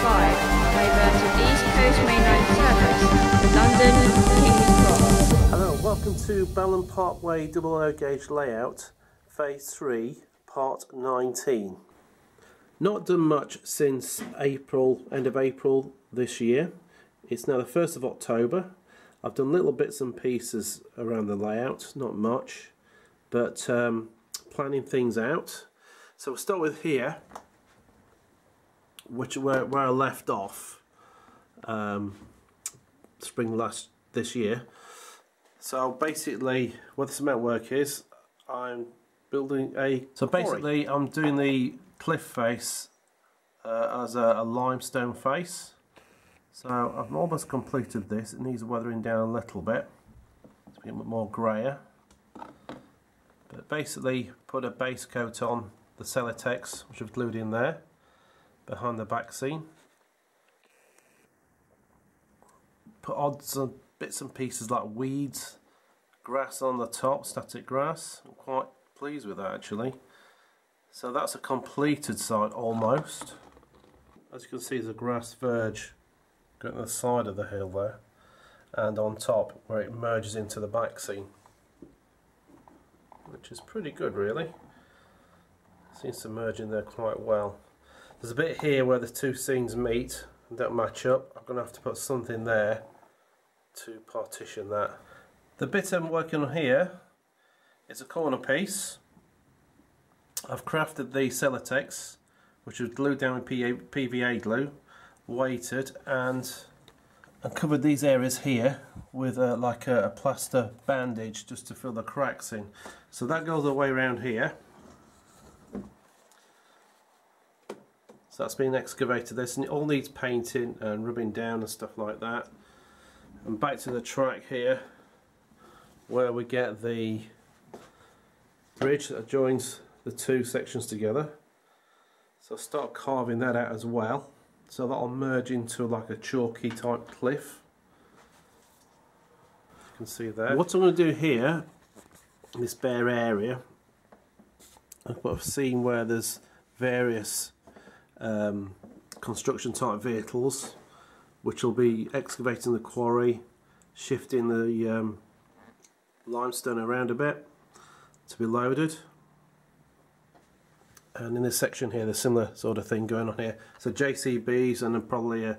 5, diverted East Coast Main Line service, London, King's Cross. Hello, welcome to Ballan Parkway OO gauge layout, Phase 3, Part 19. Not done much since April, end of April this year. It's now the 1st of October. I've done little bits and pieces around the layout, not much, but planning things out. So we'll start with here, where I left off spring this year. So basically what the cement work is, I'm building a quarry. I'm doing the cliff face as a limestone face. So I've almost completed this. It needs weathering down a little bit to be a bit more grayer. But basically put a base coat on the Celotex, which I've glued in there behind the back seam. Put odds and bits and pieces like weeds, grass on the top, static grass. I'm quite pleased with that actually. So that's a completed side almost. As you can see, there's a grass verge going to the side of the hill there, and on top where it merges into the back seam, which is pretty good really. Seems to merge in there quite well. There's a bit here where the two seams meet and don't match up. I'm going to have to put something there to partition that. The bit I'm working on here is a corner piece. I've crafted the Celotex, which was glued down with PVA glue, weighted, and covered these areas here with like a plaster bandage just to fill the cracks in. So that goes the way around here. So that's been excavated this, and it all needs painting and rubbing down and stuff like that. And back to the track here where we get the bridge that joins the two sections together. So I'll start carving that out as well. So that'll merge into like a chalky type cliff. You can see there. What I'm going to do here, in this bare area, I've got a seam where there's various construction type vehicles, which will be excavating the quarry, shifting the limestone around a bit to be loaded. And in this section here, there's similar sort of thing going on here. So JCBs and then probably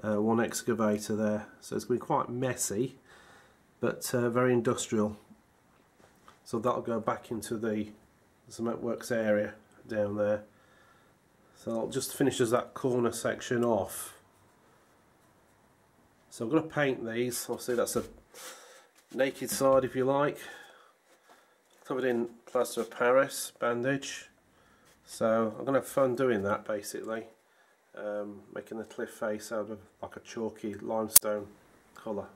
one excavator there. So it's going to be quite messy, but very industrial. So that'll go back into the cement works area down there. So I'll just finish as that corner section off. So I'm going to paint these. Obviously that's a naked side if you like. Covered in plaster of Paris bandage. So I'm going to have fun doing that basically. Making the cliff face out of like a chalky limestone colour.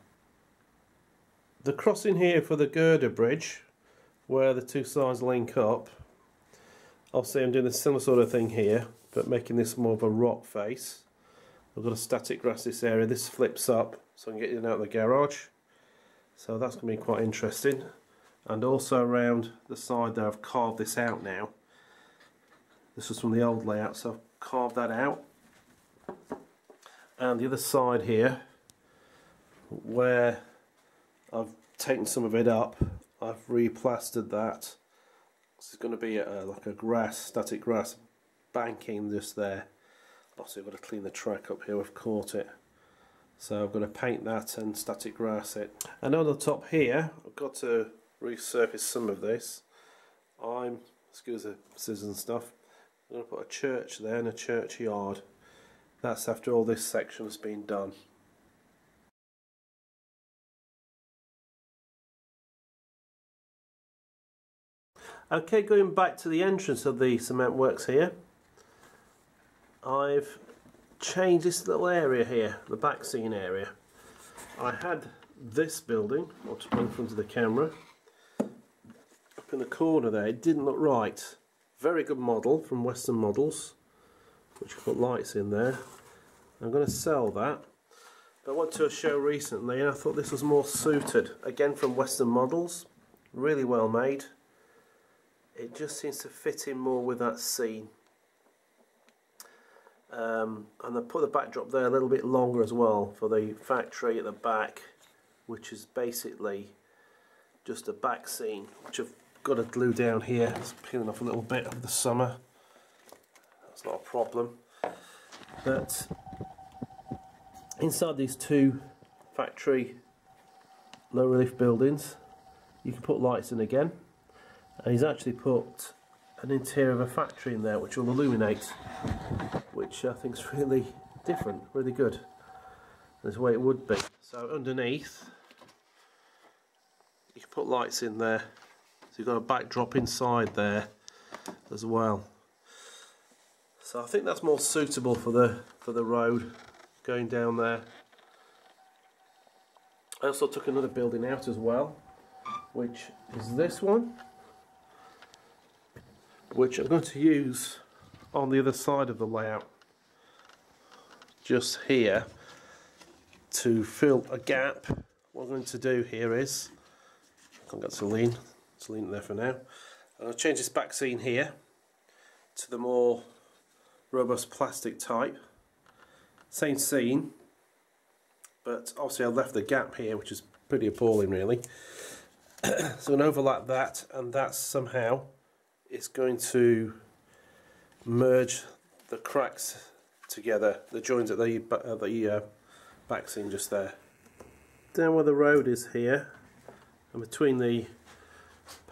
The crossing here for the girder bridge, where the two sides link up, obviously I'm doing a similar sort of thing here, but making this more of a rock face. I've got a static grass this area. This flips up so I can get in and out of the garage. So that's going to be quite interesting. And also around the side there, I've carved this out now. This was from the old layout, so I've carved that out. And the other side here, where I've taken some of it up, I've replastered that. This is going to be like a static grass banking just there. Also, I've got to clean the track up here, I've caught it. So I'm going to paint that and static grass it. And on the top here, I've got to resurface some of this. Excuse the scissors and stuff, I'm going to put a church there and a churchyard. That's after all this section's been done. Okay, going back to the entrance of the cement works here, I've changed this little area here, the back scene area. I had this building, I'll just put in front of the camera, up in the corner there. It didn't look right. Very good model from Western Models, which put lights in there. I'm going to sell that. But I went to a show recently and I thought this was more suited. Again from Western Models, really well made. It just seems to fit in more with that scene. and I put the backdrop there a little bit longer as well for the factory at the back, which is basically just a back scene, which I've got to glue down here. It's peeling off a little bit over the summer. That's not a problem. But inside these two factory low relief buildings, you can put lights in again, and he's actually put an interior of a factory in there which will illuminate, which I think is really different, really good. That's the way it would be. So underneath you can put lights in there, so you've got a backdrop inside there as well. So I think that's more suitable for the road going down there. I also took another building out as well, which is this one, which I'm going to use on the other side of the layout, just here, to fill a gap. What I'm going to do here is, I've got Celine there for now. I'm going to change this back scene here to the more robust plastic type. Same scene, but obviously I've left the gap here, which is pretty appalling really. So I'm going to overlap that, and that somehow is going to merge the cracks together, the joins at the back scene just there. Down where the road is here, and between the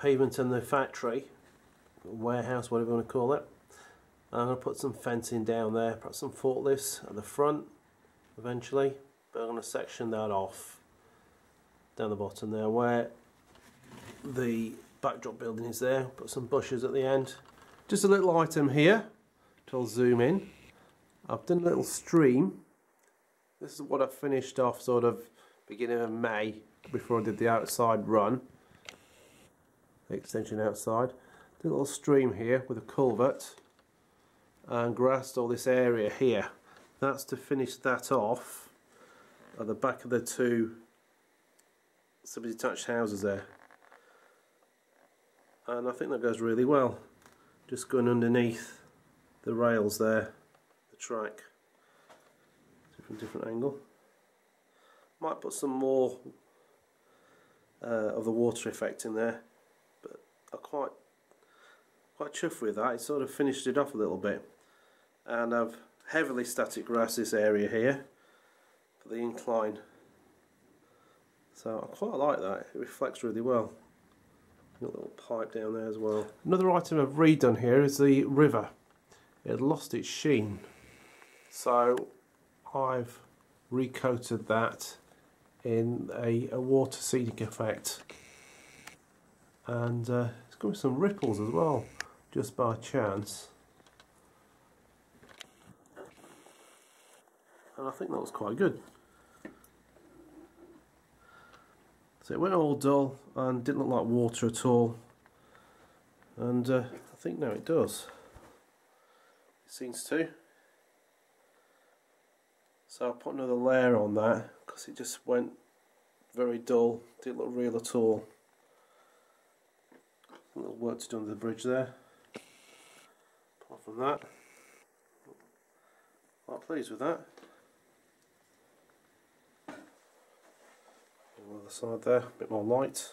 pavement and the factory, warehouse, whatever you want to call it, I'm going to put some fencing down there, perhaps some forklifts at the front eventually, but I'm going to section that off down the bottom there where the backdrop building is there. Put some bushes at the end. Just a little item here, I'll zoom in. I've done a little stream. This is what I finished off sort of beginning of May before I did the outside run, the extension outside. Did a little stream here with a culvert and grassed all this area here. That's to finish that off at the back of the two semi-detached houses there, and I think that goes really well, just going underneath the rails there, the track, from a different angle. Might put some more of the water effect in there, but I'm quite chuffed with that. It sort of finished it off a little bit. And I've heavily static grass this area here for the incline, so I quite like that. It reflects really well. Got a little pipe down there as well. Another item I've redone here is the river. It had lost its sheen, so I've recoated that in a water seeding effect, and it's got some ripples as well, just by chance. And I think that was quite good. So it went all dull and didn't look like water at all, and I think now it does. It seems to. So I'll put another layer on that because it just went very dull, didn't look real at all. A little work to do under the bridge there. Apart from that, quite pleased with that. On the other side there, a bit more light.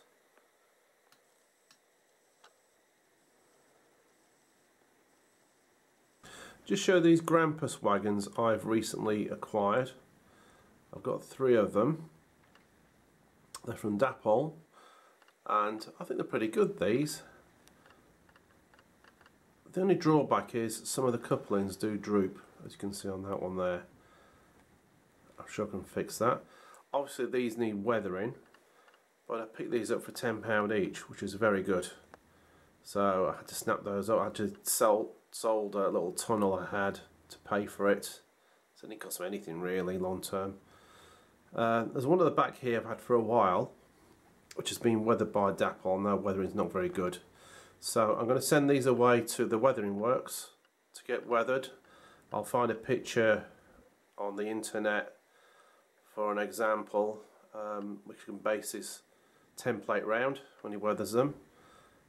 Just show these Grampus wagons I've recently acquired. I've got 3 of them. They're from Dapol, and I think they're pretty good, these. The only drawback is some of the couplings do droop, as you can see on that one there. I'm sure I can fix that. Obviously these need weathering, but I picked these up for £10 each, which is very good. So I had to snap those up. I had to sold a little tunnel I had to pay for it. So it didn't cost me anything really long term. There's one at the back here I've had for a while, which has been weathered by Dapol. Now weathering's not very good. So I'm going to send these away to the weathering works to get weathered. I'll find a picture on the internet for an example, which you can base this template round when he weathers them,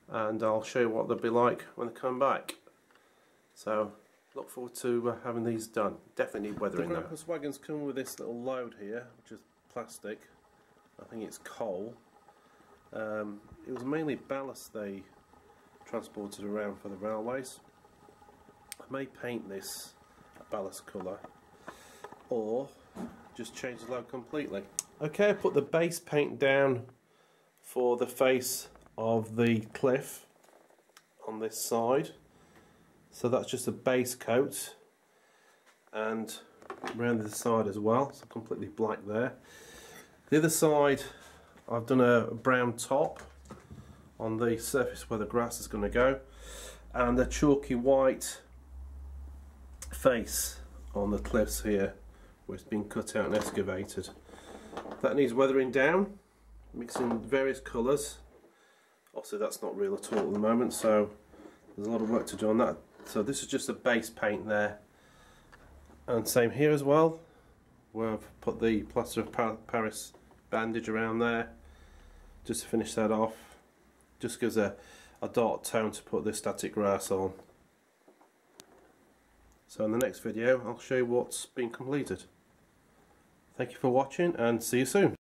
and I'll show you what they'll be like when they come back. So look forward to having these done. Definitely need weathering though. The Grampus wagons come with this little load here, which is plastic. I think it's coal. It was mainly ballast they transported around for the railways. I may paint this a ballast colour or just change the load completely. Okay, I put the base paint down for the face of the cliff on this side. So that's just a base coat, and around the side as well, so completely black there. The other side I've done a brown top on the surface where the grass is going to go, and a chalky white face on the cliffs here where it's been cut out and excavated. That needs weathering down, mixing various colours. Obviously that's not real at all at the moment, so there's a lot of work to do on that. So this is just a base paint there, and same here as well, where I've put the plaster of Paris bandage around there just to finish that off. Just gives a dark tone to put this static grass on. So in the next video I'll show you what's been completed. Thank you for watching and see you soon.